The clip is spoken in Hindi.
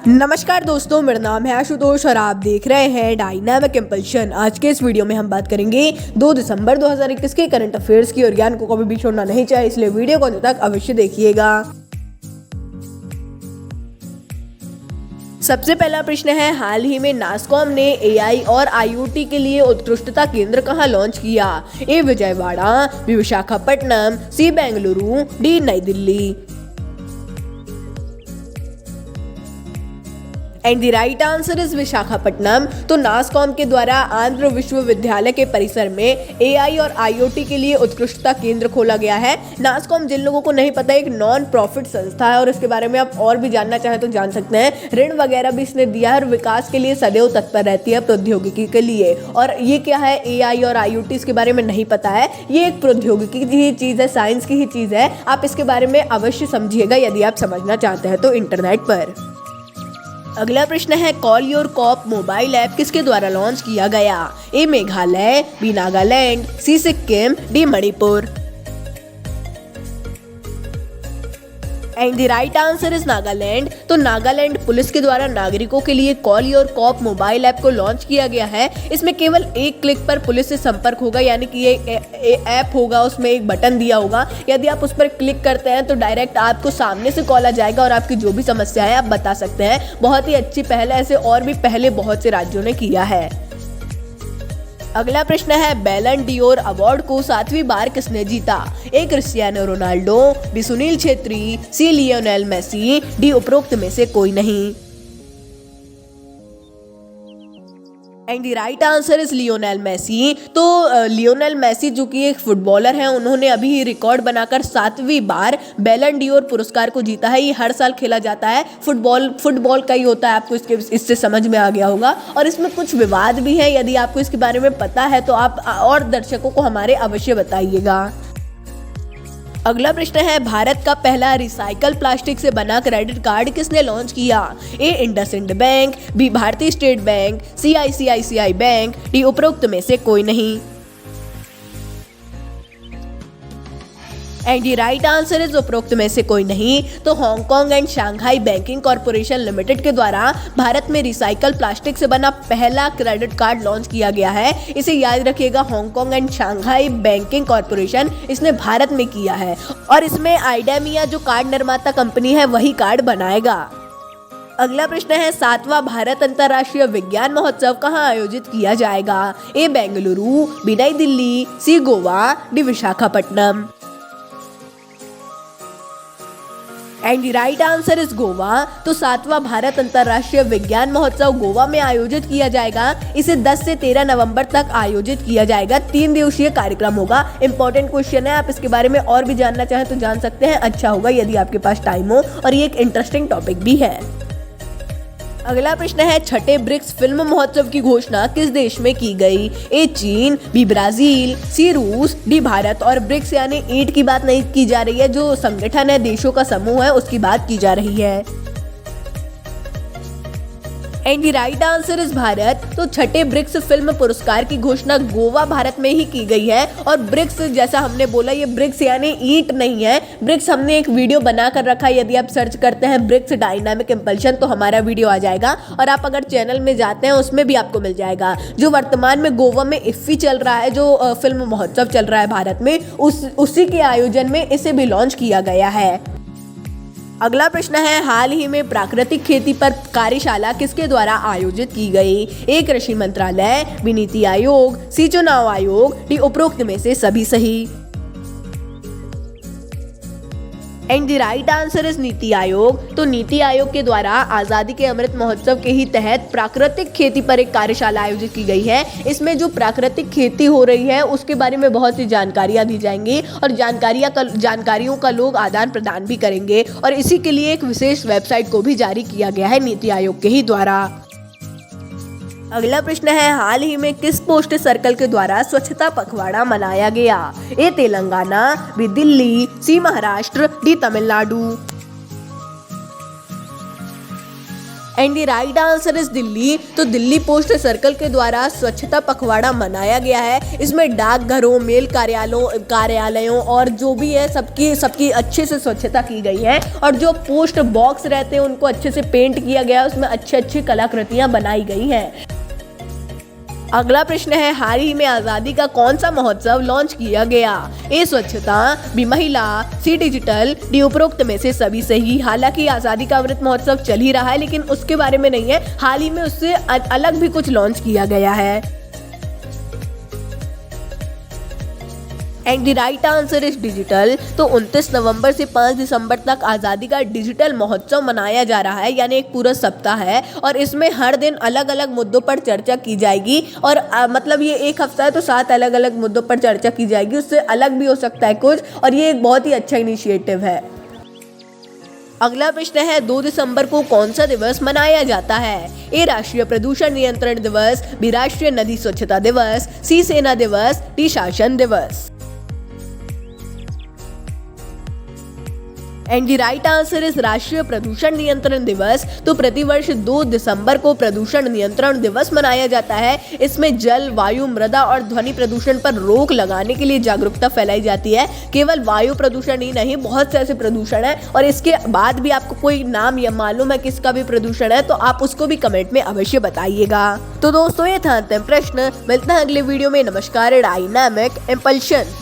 नमस्कार दोस्तों, मेरा नाम है आशुतोष और आप देख रहे हैं डायनामिक इम्पल्शन। आज के इस वीडियो में हम बात करेंगे 2 दिसंबर 2021 के करंट अफेयर्स की और ज्ञान को कभी भी छोड़ना नहीं चाहिए, इसलिए वीडियो को अंत तक अवश्य देखिएगा। सबसे पहला प्रश्न है, हाल ही में नासकॉम ने एआई और आईओटी के लिए उत्कृष्टता केंद्र कहां लॉन्च किया? ए विजयवाड़ा, बी विशाखापट्टनम, सी बेंगलुरु, डी नई Delhi. And the right answer is Visakhapatnam. तो नासकॉम के द्वारा आंध्र विश्वविद्यालय के परिसर में एआई और आईओटी के लिए उत्कृष्टता केंद्र खोला गया है। नासकॉम, जिन लोगों को नहीं पता, एक नॉन प्रॉफिट संस्था है और इसके बारे में आप और भी जानना चाहें तो जान सकते हैं। ऋण वगैरह भी इसने दिया है और विकास के लिए सदैव तत्पर रहती है प्रौद्योगिकी के लिए। और ये क्या है, एआई और आईओटी, इसके बारे में नहीं पता है। ये एक प्रौद्योगिकी की ही चीज़ है, साइंस की ही चीज़ है। आप इसके बारे में अवश्य समझिएगा यदि आप समझना चाहते हैं तो इंटरनेट पर। अगला प्रश्न है, call your cop mobile app किसके द्वारा लॉन्च किया गया? A Meghalaya, B Nagaland, C Sikkim, D Manipur. And the right answer is Nagaland. तो नागालैंड पुलिस के द्वारा नागरिकों के लिए call your cop mobile app को लॉन्च किया गया है। इसमें केवल एक क्लिक पर पुलिस से संपर्क होगा, यानी कि ये ऐप होगा, उसमें एक बटन दिया होगा। यदि आप उस पर क्लिक करते हैं तो डायरेक्ट आपको सामने से कॉल आ जाएगा और आपकी जो भी समस्या है आप बता सकते हैं। बहुत ही अच्छी पहल है, ऐसे और भी पहले बहुत से राज्यों ने किया है। अगला प्रश्न है, बैलन डियोर अवार्ड को 7वीं बार किसने जीता? A Cristiano Ronaldo, B Sunil Chhetri, C Lionel Messi, D उपरोक्त में से कोई नहीं। And the right answer is Lionel Messi. तो लियोनेल मेसी जो कि एक फुटबॉलर हैं, उन्होंने अभी रिकॉर्ड बनाकर 7वीं बार बैलन डियोर पुरस्कार को जीता है। ये हर साल खेला जाता है, फुटबॉल का ही होता है, आपको इससे समझ में आ गया होगा। और इसमें कुछ विवाद भी है, यदि आपको इसके बारे में पता है तो आप और दर्शकों को हमारे अवश्य बताइएगा। अगला प्रश्न है, भारत का पहला रिसाइकल प्लास्टिक से बना क्रेडिट कार्ड किसने लॉन्च किया? A IndusInd bank, B Bharatiya state bank, C ICICI bank, D उपरोक्त में से कोई नहीं। And the right answer is उपरोक्त में से कोई नहीं। तो Hong Kong and Shanghai banking corporation limited के द्वारा भारत में रिसाइकल प्लास्टिक से बना पहला क्रेडिट कार्ड लॉन्च किया गया है। इसे याद रखिएगा, Hong Kong and Shanghai banking corporation, इसने भारत में किया है और इसमें आइडेमिया जो कार्ड निर्माता कंपनी है वही कार्ड बनाएगा। अगला प्रश्न है, 7वां भारत अंतर्राष्ट्रीय विज्ञान महोत्सव कहाँ आयोजित किया जाएगा? ए Bengaluru, B New Delhi, C Goa, D Visakhapatnam. And the right answer is Goa. तो 7वां भारत अंतर्राष्ट्रीय विज्ञान महोत्सव गोवा में आयोजित किया जाएगा। इसे 10 से 13 नवंबर तक आयोजित किया जाएगा। 3 दिवसीय कार्यक्रम होगा। इंपॉर्टेंट क्वेश्चन है, आप इसके बारे में और भी जानना चाहें तो जान सकते हैं। अच्छा होगा यदि आपके पास टाइम हो, और ये एक इंटरेस्टिंग टॉपिक भी है। अगला प्रश्न है, छठे ब्रिक्स फिल्म महोत्सव की घोषणा किस देश में की गई? ए चीन, बी ब्राजील, सी रूस, डी भारत। और ब्रिक्स यानी ईंट की बात नहीं की जा रही है, जो संगठन है, देशों का समूह है, उसकी बात की जा रही है। And the right answer is Bharat. तो छठे ब्रिक्स फिल्म पुरस्कार की घोषणा गोवा भारत में ही की गई है। और ब्रिक्स, जैसा हमने बोला, ये ब्रिक्स यानी ईंट नहीं है। ब्रिक्स हमने एक वीडियो बना कर रखा है, यदि आप सर्च करते हैं ब्रिक्स डायनामिक इम्पल्शन तो हमारा वीडियो आ जाएगा। और आप अगर चैनल में जाते हैं उसमें भी आपको मिल जाएगा। जो वर्तमान में गोवा में इफ्फी चल रहा है, जो फिल्म महोत्सव चल रहा है भारत में, उसी के आयोजन में इसे भी लॉन्च किया गया है। अगला प्रश्न है, हाल ही में प्राकृतिक खेती पर कार्यशाला किसके द्वारा आयोजित की गई? ए कृषि मंत्रालय, बी नीति आयोग, सी चुनाव आयोग, डी उपरोक्त में से सभी सही। And the right answer is NITI Aayog. तो नीति आयोग के द्वारा आजादी के अमृत महोत्सव के ही तहत प्राकृतिक खेती पर एक कार्यशाला आयोजित की गई है। इसमें जो प्राकृतिक खेती हो रही है उसके बारे में बहुत सी जानकारियां दी जाएंगी और जानकारियों का लोग आदान प्रदान भी करेंगे। और इसी के लिए एक विशेष वेबसाइट को भी जारी किया गया है नीति आयोग के ही द्वारा। अगला प्रश्न है, हाल ही में किस पोस्ट सर्कल के द्वारा स्वच्छता पखवाड़ा मनाया गया? A Telangana, B Delhi, C Maharashtra, D Tamil Nadu. And the right answer is Delhi. तो दिल्ली पोस्ट सर्कल के द्वारा स्वच्छता पखवाड़ा मनाया गया है। इसमें डाकघरों, मेल कार्यालयों और जो भी है सबकी अच्छे से स्वच्छता की गई है और जो पोस्ट बॉक्स रहते हैं उनको अच्छे से पेंट किया गया है, उसमें अच्छी कलाकृतियां बनाई गई हैं। अगला प्रश्न है, हाल ही में आजादी का कौन सा महोत्सव लॉन्च किया गया? ए स्वच्छता, बी महिला, सी डिजिटल, डी उपरोक्त में से सभी सही। हालांकि आजादी का अमृत महोत्सव चल ही रहा है लेकिन उसके बारे में नहीं है, हाल ही में उससे अलग भी कुछ लॉन्च किया गया है। And the right answer is digital. तो 29 नवंबर से 5 दिसंबर तक आज़ादी का डिजिटल महोत्सव मनाया जा रहा है, यानी एक पूरा सप्ताह है और इसमें हर दिन अलग अलग मुद्दों पर चर्चा की जाएगी और मतलब ये एक हफ्ता है तो 7 अलग अलग मुद्दों पर चर्चा की जाएगी, उससे अलग भी हो सकता है कुछ, और ये एक बहुत ही अच्छा इनिशिएटिव है। अगला प्रश्न है, 2 दिसंबर को कौन सा दिवस मनाया जाता है? ए राष्ट्रीय प्रदूषण नियंत्रण दिवस, बी राष्ट्रीय नदी स्वच्छता दिवस, सी सेना दिवस, डी शासन दिवस। And the right answer is राष्ट्रीय प्रदूषण नियंत्रण दिवस। तो प्रतिवर्ष 2 दिसंबर को प्रदूषण नियंत्रण दिवस मनाया जाता है। इसमें जल, वायु, मृदा और ध्वनि प्रदूषण पर रोक लगाने के लिए जागरूकता फैलाई जाती है। केवल वायु प्रदूषण ही नहीं, बहुत से ऐसे प्रदूषण है और इसके बाद भी आपको कोई नाम या मालूम है किसका भी प्रदूषण है तो आप उसको भी कमेंट में अवश्य बताइएगा। तो दोस्तों ये था अंतिम प्रश्न, मिलते हैं अगले वीडियो में। नमस्कार। Dynamic impulsion.